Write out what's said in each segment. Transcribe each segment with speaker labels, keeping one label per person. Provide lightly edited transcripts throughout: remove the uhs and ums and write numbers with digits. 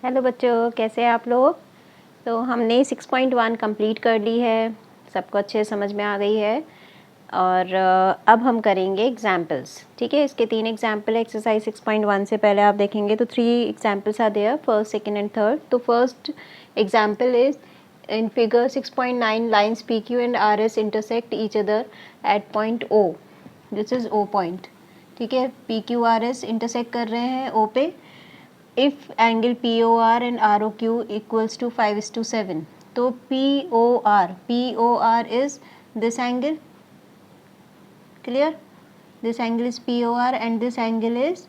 Speaker 1: Hello बच्चों, कैसे हैं आप लोग। तो हमने 6.1 कंप्लीट कर ली है, सबको अच्छे समझ में आ गई है। और अब हम करेंगे एग्जाम्पल्स। ठीक है, इसके 3 एग्जाम्पल है एक्सरसाइज 6.1 से। पहले आप देखेंगे तो 3 examples are there, first, second and third. तो first example is in figure 6.9 lines P Q and R S intersect each other at point O. This is O point. ठीक है, P Q R S intersect कर रहे हैं ओ पे। If angle POR and ROQ equals to 5:7, तो POR is this angle, clear? This angle is POR and this angle is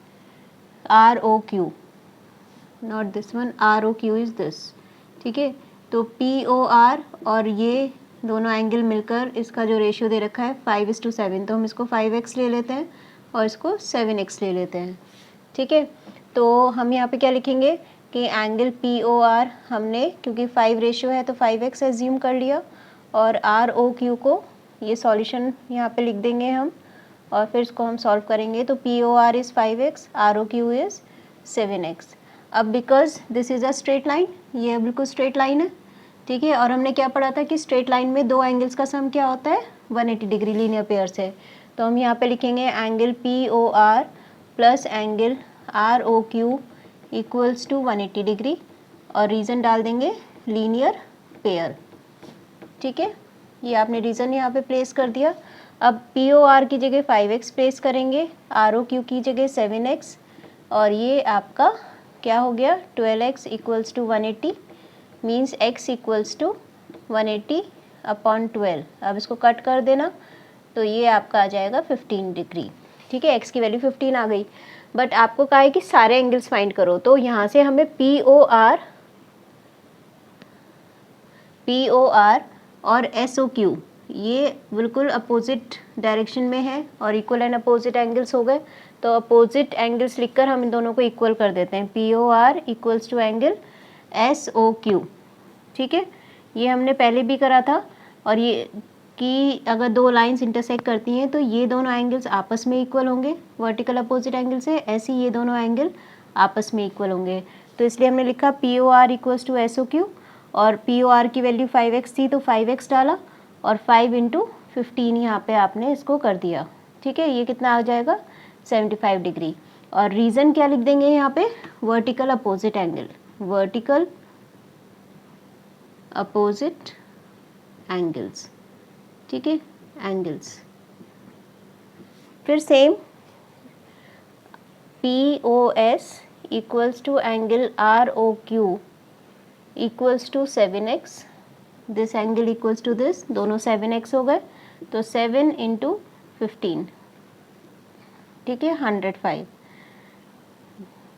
Speaker 1: ROQ, not this one, ROQ is this. ठीक है, तो POR और ये दोनों एंगल मिलकर इसका जो रेशियो दे रखा है 5:7, तो हम इसको 5x ले लेते हैं और इसको 7x ले लेते हैं। ठीक है, तो हम यहाँ पे क्या लिखेंगे कि एंगल POR हमने, क्योंकि 5 रेशियो है तो 5x एज्यूम कर लिया, और ROQ को ये सॉल्यूशन यहाँ पे लिख देंगे हम, और फिर इसको हम सॉल्व करेंगे। तो POR is 5x, ROQ is 7x। अब because this is a straight line, ये बिल्कुल स्ट्रेट लाइन है। ठीक है, और हमने क्या पढ़ा था कि स्ट्रेट लाइन में दो एंगल्स का सम क्या होता है, 180 डिग्री लीनियर पेयर से। तो हम यहाँ पे लिखेंगे angle POR plus angle ROQ equals to 180 degree, और रीज़न डाल देंगे लीनियर पेयर। ठीक है, ये आपने रीज़न यहाँ पे प्लेस कर दिया। अब POR की जगह 5x प्लेस करेंगे, ROQ की जगह 7x, और ये आपका क्या हो गया, 12x equals to 180, means x equals to 180/12। अब इसको कट कर देना, तो ये आपका आ जाएगा 15 डिग्री। ठीक है, x की वैल्यू 15 आ गई। बट आपको कहा है कि सारे एंगल्स फाइंड करो, तो यहाँ से हमें POR और SOQ ये बिल्कुल अपोजिट डायरेक्शन में है और इक्वल एंड अपोजिट एंगल्स हो गए। तो अपोजिट एंगल्स लिखकर हम इन दोनों को इक्वल कर देते हैं, POR equals to angle SOQ। ठीक है, ये हमने पहले भी करा था। और ये कि अगर दो लाइंस इंटरसेक्ट करती हैं तो ये दोनों एंगल्स आपस में इक्वल होंगे वर्टिकल अपोजिट एंगल से, ऐसे ये दोनों एंगल आपस में इक्वल होंगे। तो इसलिए हमने लिखा POR इक्वल्स टू SOQ, और POR की वैल्यू 5x थी तो 5x डाला, और 5 × 15 यहाँ पे आपने इसको कर दिया। ठीक है, ये कितना आ जाएगा, 75 डिग्री। और रीज़न क्या लिख देंगे यहाँ पे, vertical opposite angle, vertical opposite angles. ठीक है, एंगल्स। फिर same POS equals to angle ROQ equals to 7x, this angle equals to this, दोनों 7x हो गए, तो 7 × 15। ठीक है, 105।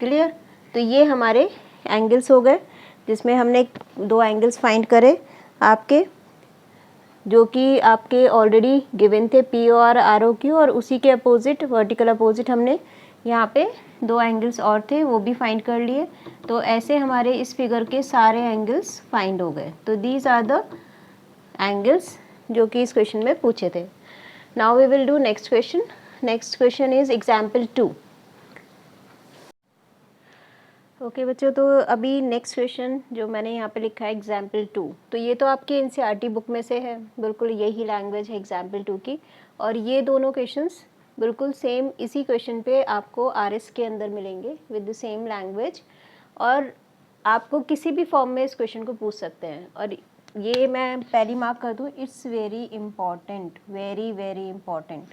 Speaker 1: क्लियर। तो ये हमारे एंगल्स हो गए, जिसमें हमने दो एंगल्स फाइंड करे आपके, जो कि आपके ऑलरेडी गिवन थे POR ROQ, और उसी के अपोजिट वर्टिकल अपोजिट हमने यहाँ पे दो एंगल्स और थे वो भी फाइंड कर लिए। तो ऐसे हमारे इस फिगर के सारे एंगल्स फाइंड हो गए। तो दीज आर द एंगल्स जो कि इस क्वेश्चन में पूछे थे। Now we will do next question. Next question is example 2। Okay बच्चों, तो अभी नेक्स्ट क्वेश्चन जो मैंने यहाँ पे लिखा है एग्जाम्पल 2, तो ये तो आपकी NCERT बुक में से है, बिल्कुल यही लैंग्वेज है एग्जाम्पल 2 की। और ये दोनों क्वेश्चंस बिल्कुल सेम इसी क्वेश्चन पे आपको RS के अंदर मिलेंगे विद द सेम लैंग्वेज, और आपको किसी भी फॉर्म में इस क्वेश्चन को पूछ सकते हैं। और ये मैं पहली मार्क कर दूँ, it's very important, very very important.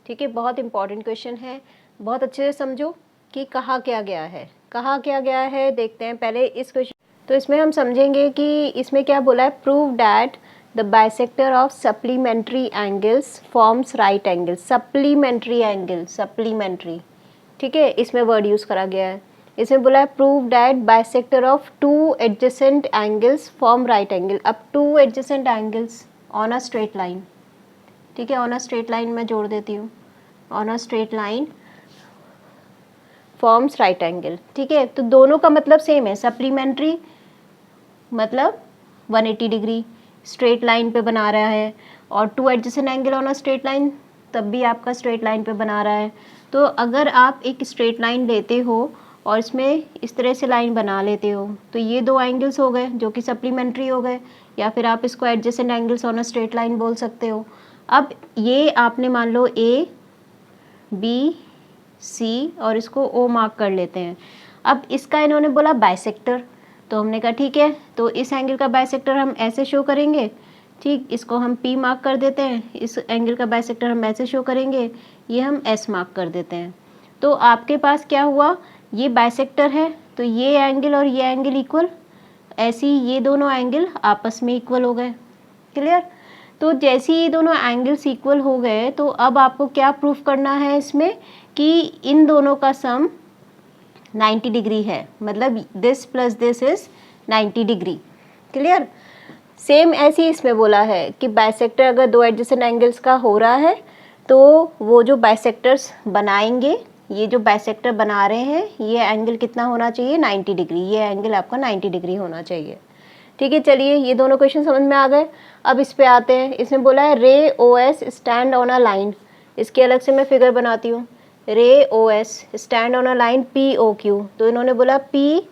Speaker 1: ठीक है, बहुत इंपॉर्टेंट क्वेश्चन है, बहुत अच्छे से समझो कि कहा क्या गया है, कहा क्या गया है। देखते हैं पहले इस क्वेश्चन। तो इसमें हम समझेंगे कि इसमें क्या बोला है, prove that the bisector of supplementary angles forms right angle. Supplementary angle, supplementary, ठीक है, इसमें वर्ड यूज़ करा गया है। इसमें बोला है prove that bisector of 2 adjacent angles form right angle. अब 2 adjacent angles on a straight line, ठीक है, ऑन अ स्ट्रेट लाइन मैं जोड़ देती हूँ, on a straight line forms right angle. ठीक है, तो दोनों का मतलब सेम है, सप्लीमेंट्री मतलब 180 डिग्री स्ट्रेट लाइन पे बना रहा है, और 2 adjacent angle on a straight line तब भी आपका स्ट्रेट लाइन पे बना रहा है। तो अगर आप एक स्ट्रेट लाइन लेते हो और इसमें इस तरह से लाइन बना लेते हो, तो ये दो एंगल्स हो गए जो कि सप्लीमेंट्री हो गए, या फिर आप इसको adjacent angles on a straight line बोल सकते हो। अब ये आपने मान लो ए बी सी और इसको ओ मार्क कर लेते हैं। अब इसका इन्होंने बोला बाइसेक्टर, तो हमने कहा ठीक है, तो इस एंगल का बाइसेक्टर हम ऐसे शो करेंगे, ठीक, इसको हम पी मार्क कर देते हैं, इस एंगल का बाइसेक्टर हम ऐसे शो करेंगे, ये हम एस मार्क कर देते हैं। तो आपके पास क्या हुआ, ये बाइसेक्टर है तो ये एंगल और ये एंगल इक्वल, ऐसे ही ये दोनों एंगल आपस में इक्वल हो गए। क्लियर? तो जैसे ही ये दोनों एंगल्स इक्वल हो गए तो अब आपको क्या प्रूफ करना है इसमें कि इन दोनों का सम 90 डिग्री है, मतलब this plus this is 90 degree. Clear? Same ऐसे ही इसमें बोला है कि बाइसेक्टर अगर दो एडजेसेंट एंगल्स का हो रहा है तो वो जो बाइसेक्टर्स बनाएंगे, ये जो बाइसेक्टर बना रहे हैं ये एंगल कितना होना चाहिए, 90 डिग्री, ये एंगल आपका 90 डिग्री होना चाहिए। ठीक है, चलिए ये दोनों क्वेश्चन समझ में आ गए। अब इस पे आते हैं, इसमें बोला है ray O S stand on a line, इसके अलग से मैं फिगर बनाती हूँ। Ray O S stand on a line P O Q, तो इन्होंने बोला पी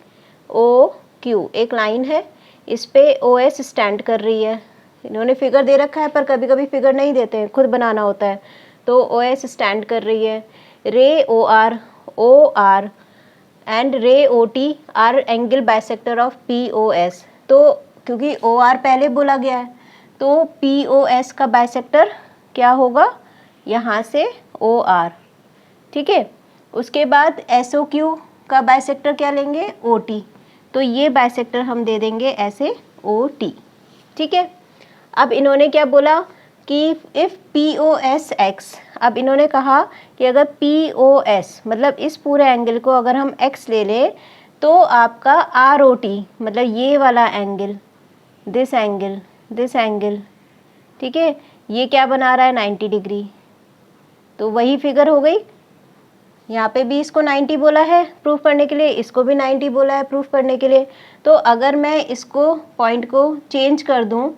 Speaker 1: ओ क्यू एक लाइन है, इस पे ओ एस स्टैंड कर रही है। इन्होंने फिगर दे रखा है पर कभी कभी फिगर नहीं देते हैं, खुद बनाना होता है। तो ओ एस स्टैंड कर रही है, ray O R and ray O T R angle bisector of P O S. तो क्योंकि ओ आर पहले बोला गया है तो पी ओ एस का बाइसेक्टर क्या होगा, यहाँ से ओ आर। ठीक है, उसके बाद एस ओ क्यू का बाइसेक्टर क्या लेंगे, ओ टी, तो ये बाइसेक्टर हम दे देंगे ऐसे ओ टी। ठीक है, अब इन्होंने क्या बोला कि if P O S X, अब इन्होंने कहा कि अगर पी ओ एस मतलब इस पूरे एंगल को अगर हम एक्स ले लें तो आपका आर ओ टी मतलब ये वाला एंगल, दिस एंगल, ठीक है, ये क्या बना रहा है, 90 डिग्री। तो वही फिगर हो गई, यहाँ पे भी इसको 90 बोला है प्रूफ करने के लिए, इसको भी 90 बोला है प्रूफ करने के लिए। तो अगर मैं इसको पॉइंट को चेंज कर दूँ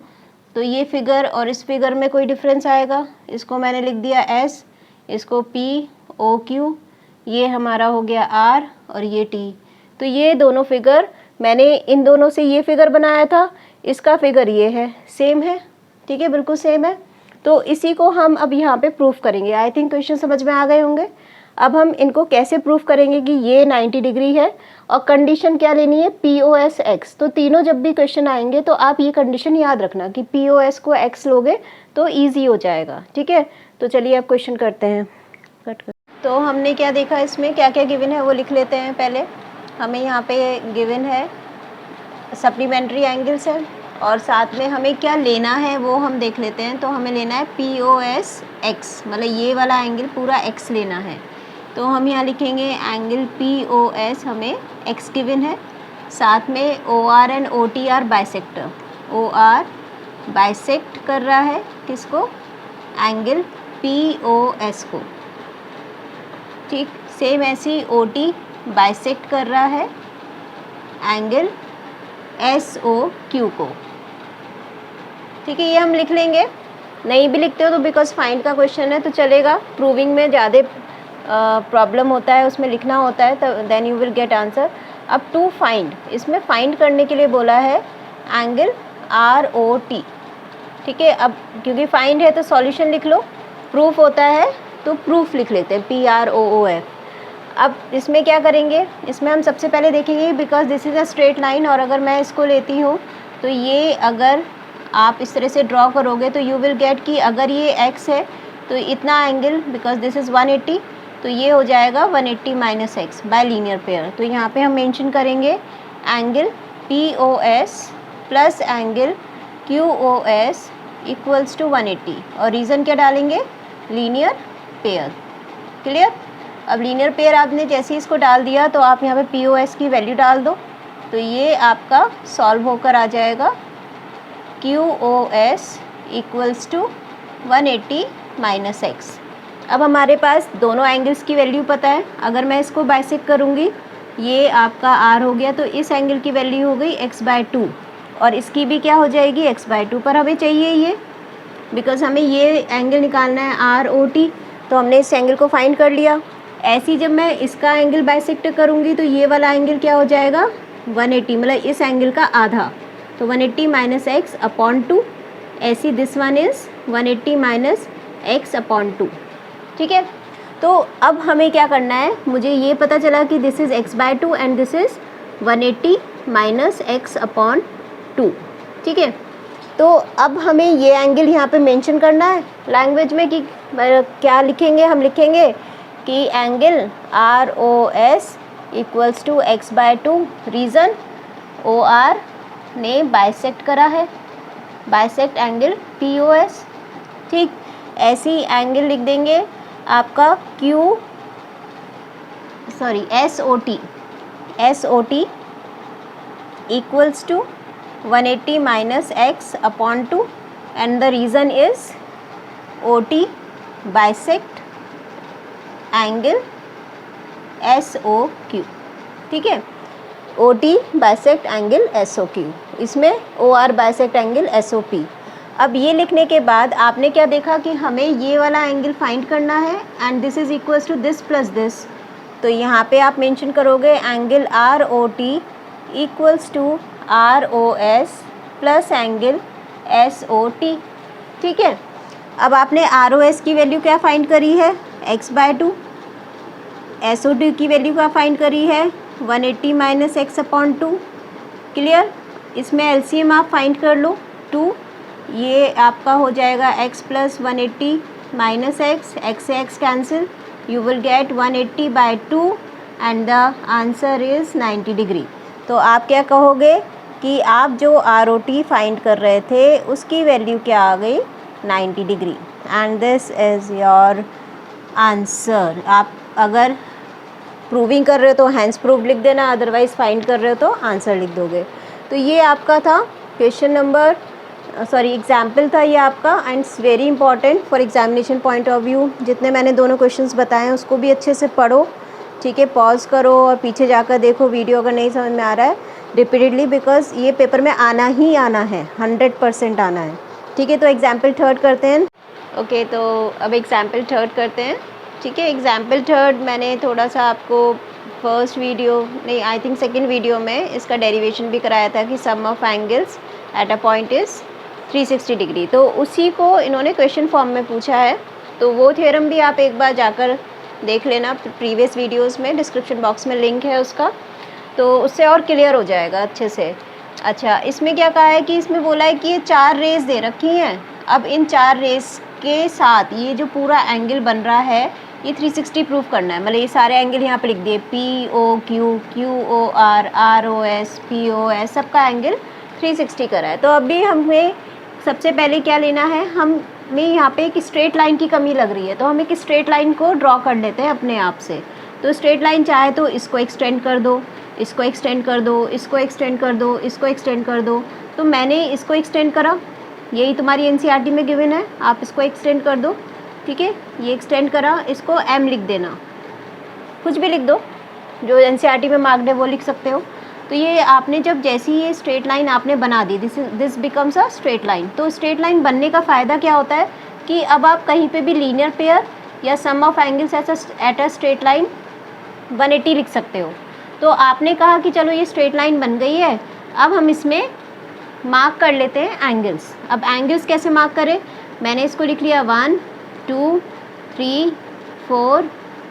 Speaker 1: तो ये फिगर और इस फिगर में कोई डिफरेंस आएगा। इसको मैंने लिख दिया एस, इसको पी ओ क्यू, ये हमारा हो गया आर और ये टी। तो ये दोनों फिगर मैंने इन दोनों से ये फिगर बनाया था, इसका फिगर ये है, सेम है। ठीक है, बिल्कुल सेम है। तो इसी को हम अब यहाँ पे प्रूफ करेंगे। आई थिंक क्वेश्चन समझ में आ गए होंगे। अब हम इनको कैसे प्रूफ करेंगे कि ये 90 डिग्री है और कंडीशन क्या लेनी है, पी ओ एस एक्स। तो तीनों जब भी क्वेश्चन आएंगे तो आप ये कंडीशन याद रखना कि पी ओ एस को एक्स लोगे तो ईजी हो जाएगा। ठीक है, तो चलिए अब क्वेश्चन करते हैं। तो हमने क्या देखा, इसमें क्या क्या गिवन है वो लिख लेते हैं पहले। हमें यहाँ पे गिवन है सप्लीमेंट्री एंगल्स है और साथ में हमें क्या लेना है वो हम देख लेते हैं। तो हमें लेना है पी ओ एस एक्स, मतलब ये वाला एंगल पूरा एक्स लेना है। तो हम यहाँ लिखेंगे एंगल पी ओ एस हमें एक्स गिवन है, साथ में O R and O T R bisector. O R bisect कर रहा है किसको, एंगल पी ओ एस को। ठीक, सेम ऐसी ओ टी बाइसेक्ट कर रहा है एंगल एस ओ क्यू को। ठीक है, ये हम लिख लेंगे। नहीं भी लिखते हो तो बिकॉज फाइंड का क्वेश्चन है तो चलेगा, प्रूविंग में ज़्यादा प्रॉब्लम होता है, उसमें लिखना होता है, तो then you will get answer. अब टू फाइंड, इसमें फाइंड करने के लिए बोला है एंगल आर ओ टी। ठीक है, अब क्योंकि फाइंड है तो सॉल्यूशन लिख लो, प्रूफ होता है तो प्रूफ लिख लेते हैं, P R O O F. अब इसमें क्या करेंगे, इसमें हम सबसे पहले देखेंगे because this is a straight line, और अगर मैं इसको लेती हूँ तो ये अगर आप इस तरह से ड्रॉ करोगे तो यू विल गेट कि अगर ये x है तो इतना एंगल, बिकॉज दिस इज़ 180, तो ये हो जाएगा 180 minus X by linear pair. तो यहाँ पे हम मेंशन करेंगे angle P O S plus angle Q O S equals to 180, और रीज़न क्या डालेंगे, लीनियर पेयर। क्लियर? अब लीनियर पेयर आपने जैसे ही इसको डाल दिया तो आप यहाँ पे पी ओ एस की वैल्यू डाल दो, तो ये आपका सॉल्व होकर आ जाएगा Q O S equals to 180 minus X. अब हमारे पास दोनों एंगल्स की वैल्यू पता है। अगर मैं इसको बाइसेक्ट करूँगी, ये आपका आर हो गया, तो इस एंगल की वैल्यू हो गई x/2 और इसकी भी क्या हो जाएगी x/2, पर हमें चाहिए ये, बिकॉज हमें ये एंगल निकालना है आर ओ टी। तो हमने इस एंगल को फाइंड कर लिया। ऐसी जब मैं इसका एंगल बाइसेक्ट करूँगी तो ये वाला एंगल क्या हो जाएगा 180, मतलब इस एंगल का आधा, तो 180 माइनस एक्स अपॉन 2। ऐसी this one is 180 minus X upon 2। ठीक है, तो अब हमें क्या करना है, मुझे ये पता चला कि this is x by 2 and this is 180 minus X upon 2। ठीक है, तो अब हमें ये एंगल यहाँ पे मेंशन करना है लैंग्वेज में कि क्या लिखेंगे, हम लिखेंगे कि angle R O S equals to X by 2। Reason O R ने बाइसेक्ट करा है, bisect angle P O S. ठीक, ऐसी एंगल लिख देंगे आपका S O T equals to 180 minus x upon 2 and the reason is OT bisect angle SOQ। ठीक है, OT bisect angle SOQ, इसमें OR bisect angle SOP। अब ये लिखने के बाद आपने क्या देखा कि हमें ये वाला एंगल फाइंड करना है and this is equals to this plus this, तो यहाँ पे आप मेंशन करोगे angle R O T equals to R O S plus angle S O T. ठीक है, अब आपने आर ओ एस की वैल्यू क्या फाइंड करी है x by 2, S O T की वैल्यू क्या फाइंड करी है 180 माइनस एक्स अपॉन 2। क्लियर, इसमें एलसीएम आप फाइंड कर लो 2, ये आपका हो जाएगा x प्लस 180 माइनस एक्स से X cancel, you will get 180 by 2 and the answer is 90 degree. तो आप क्या कहोगे कि आप जो आर ओ टी फाइंड कर रहे थे उसकी वैल्यू क्या आ गई 90 degree and this is your answer. आप अगर प्रूविंग कर रहे हो तो हैंस प्रूव लिख देना, अदरवाइज़ फाइंड कर रहे हो तो आंसर लिख दोगे। तो ये आपका था क्वेश्चन नंबर एग्जाम्पल था ये आपका, and it's very important for examination point of view. जितने मैंने दोनों क्वेश्चंस बताए हैं उसको भी अच्छे से पढ़ो। ठीक है, पॉज करो और पीछे जाकर देखो वीडियो, अगर नहीं समझ में आ रहा है रिपीटेडली, बिकॉज ये पेपर में आना ही आना है, 100% आना है। ठीक है, तो एग्जाम्पल थर्ड करते हैं। ओके, तो अब एग्जाम्पल थर्ड करते हैं। ठीक है, एग्जाम्पल थर्ड मैंने थोड़ा सा आपको फर्स्ट वीडियो नहीं, आई थिंक सेकेंड वीडियो में इसका डेरिवेशन भी कराया था कि sum of angles at a point is 360 degree, तो उसी को इन्होंने क्वेश्चन फॉर्म में पूछा है। तो वो थ्योरम भी आप एक बार जाकर देख लेना, प्रीवियस वीडियोस में डिस्क्रिप्शन बॉक्स में लिंक है उसका, तो उससे और क्लियर हो जाएगा अच्छे से। अच्छा, इसमें क्या कहा है कि इसमें बोला है कि ये 4 रेस दे रखी हैं। अब इन 4 रेस के साथ ये जो पूरा एंगल बन रहा है ये 360 प्रूव करना है, मतलब ये सारे एंगल यहाँ पे लिख दिए, P O Q, Q O R O S, P O S, सबका एंगल 360 करा है। तो अभी हमें सबसे पहले क्या लेना है, हमें यहाँ पे एक स्ट्रेट लाइन की कमी लग रही है, तो हम एक स्ट्रेट लाइन को ड्रॉ कर लेते हैं अपने आप से। तो स्ट्रेट लाइन चाहे तो इसको एक्सटेंड कर दो, इसको एक्सटेंड कर दो, इसको एक्सटेंड कर दो, इसको एक्सटेंड कर दो। तो मैंने इसको एक्सटेंड करा, यही तुम्हारी एनसीईआरटी में गिवन है, आप इसको एक्सटेंड कर दो। ठीक है, ये एक्सटेंड करा, इसको एम लिख देना, कुछ भी लिख दो, जो एनसीईआरटी में मार्क्ड है वो लिख सकते हो। तो ये आपने जब जैसी ये स्ट्रेट लाइन आपने बना दी, this becomes a straight line. तो स्ट्रेट लाइन बनने का फ़ायदा क्या होता है कि अब आप कहीं पे भी लीनियर पेयर या sum of angles at a straight line 180 लिख सकते हो। तो आपने कहा कि चलो ये स्ट्रेट लाइन बन गई है, अब हम इसमें मार्क कर लेते हैं एंगल्स। अब एंगल्स कैसे मार्क करें, मैंने इसको लिख लिया 1 2 3 4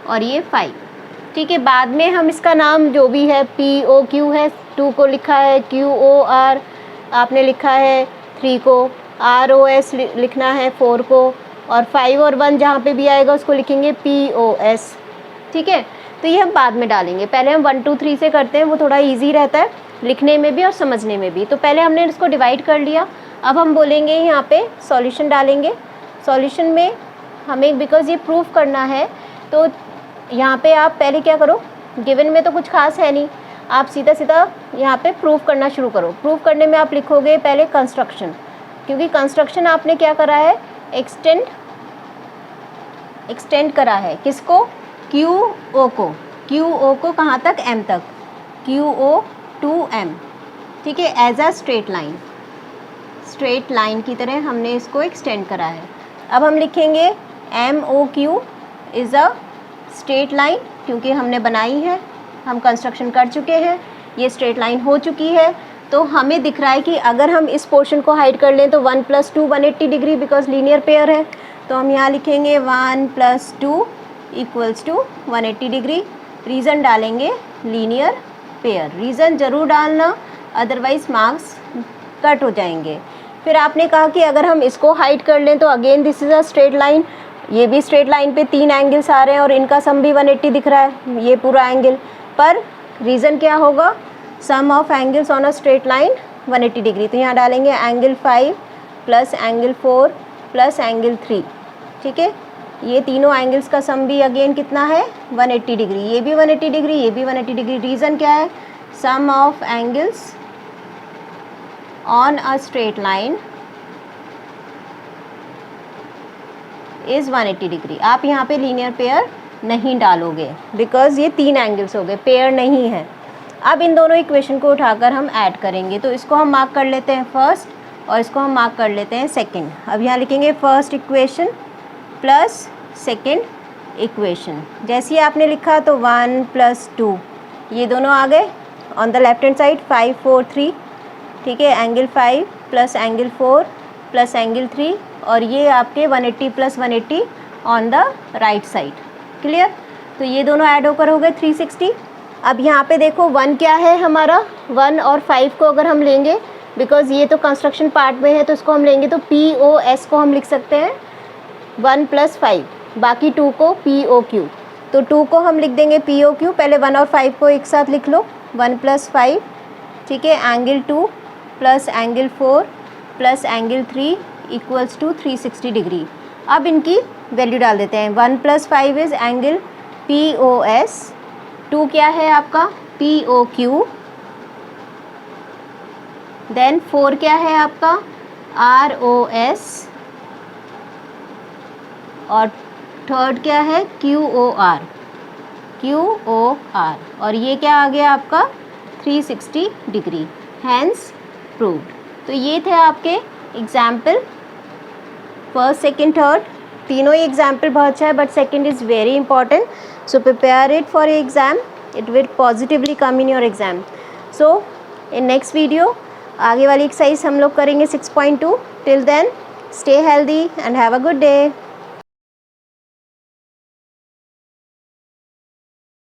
Speaker 1: और ये 5। ठीक है, बाद में हम इसका नाम जो भी है पी ओ क्यू है, 2 को लिखा है क्यू ओ आर आपने लिखा है, 3 को आर ओ एस लिखना है 4 को, और 5 और 1 जहाँ पे भी आएगा उसको लिखेंगे पी ओ एस। ठीक है, तो ये हम बाद में डालेंगे, पहले हम 1 2 3 से करते हैं, वो थोड़ा ईजी रहता है लिखने में भी और समझने में भी। तो पहले हमने इसको डिवाइड कर लिया, अब हम बोलेंगे यहाँ पे सॉल्यूशन डालेंगे। सॉल्यूशन में हमें बिकॉज ये प्रूफ करना है, तो यहाँ पे आप पहले क्या करो, गिवन में तो कुछ खास है नहीं, आप सीधा सीधा यहाँ पे प्रूफ करना शुरू करो। प्रूफ करने में आप लिखोगे पहले कंस्ट्रक्शन, क्योंकि कंस्ट्रक्शन आपने क्या करा है, एक्सटेंड करा है, किसको, क्यू ओ को कहाँ तक, एम तक, क्यू ओ टू एम। ठीक है, एज अ स्ट्रेट लाइन की तरह हमने इसको एक्सटेंड करा है। अब हम लिखेंगे M O Q is a straight line, क्योंकि हमने बनाई है, हम कंस्ट्रक्शन कर चुके हैं, ये स्ट्रेट लाइन हो चुकी है। तो हमें दिख रहा है कि अगर हम इस पोर्शन को हाइड कर लें तो 1 + 2 180 डिग्री, बिकॉज लीनियर पेयर है। तो हम यहाँ लिखेंगे 1 + 2 = 180 डिग्री। रीज़न डालेंगे लीनियर पेयर, रीज़न ज़रूर डालना, अदरवाइज मार्क्स कट हो जाएंगे। फिर आपने कहा कि अगर हम इसको हाइड कर लें तो again this is a straight line, ये भी स्ट्रेट लाइन पे 3 एंगल्स आ रहे हैं और इनका सम भी 180 दिख रहा है, ये पूरा एंगल। पर रीज़न क्या होगा, sum of angles on a straight line 180 degree. तो यहाँ डालेंगे एंगल 5 + एंगल 4 + एंगल 3, ठीक है। ये तीनों एंगल्स का सम भी अगेन कितना है, 180 डिग्री। ये भी 180 डिग्री, ये भी 180 डिग्री। रीज़न क्या है, sum of angles on a straight line is 180 degree. आप यहाँ पे लीनियर पेयर नहीं डालोगे बिकॉज ये 3 एंगल्स हो गए, पेयर नहीं है। अब इन दोनों इक्वेशन को उठाकर हम ऐड करेंगे, तो इसको हम मार्क कर लेते हैं फर्स्ट और इसको हम मार्क कर लेते हैं सेकंड। अब यहाँ लिखेंगे first equation plus second equation. जैसे ही आपने लिखा तो 1 + 2 ये दोनों आ गए on the left hand side, 5 4 3, ठीक है। एंगल 5 + एंगल 4 + एंगल 3, और ये आपके 180 + 180 on the right side. Clear. तो ये दोनों ऐड होकर हो गए 360। अब यहाँ पे देखो 1 क्या है हमारा, 1 और 5 को अगर हम लेंगे, बिकॉज ये तो कंस्ट्रक्शन पार्ट में है, तो इसको हम लेंगे तो POS को हम लिख सकते हैं 1 + 5, बाकी 2 को POQ। तो 2 को हम लिख देंगे POQ। पहले 1 और 5 को एक साथ लिख लो, 1 + 5, ठीक है। Angle 2 + angle 4 + angle 3 = 360 degree. अब इनकी वैल्यू डाल देते हैं। 1 + 5 इज़ एंगल POS, 2 क्या है आपका POQ, देन 4 क्या है आपका ROS, और थर्ड क्या है QOR, और ये क्या आ गया आपका 360 डिग्री। Hence proved. तो ये थे आपके एग्जाम्पल, फर्स्ट सेकंड थर्ड, तीनों ही एग्जाम्पल बहुत अच्छा है, but second is very important. So prepare it for exam, it will positively come in your exam. So in next video आगे वाली एक्सरसाइज हम लोग करेंगे 6.2। Till then stay healthy and have a good day.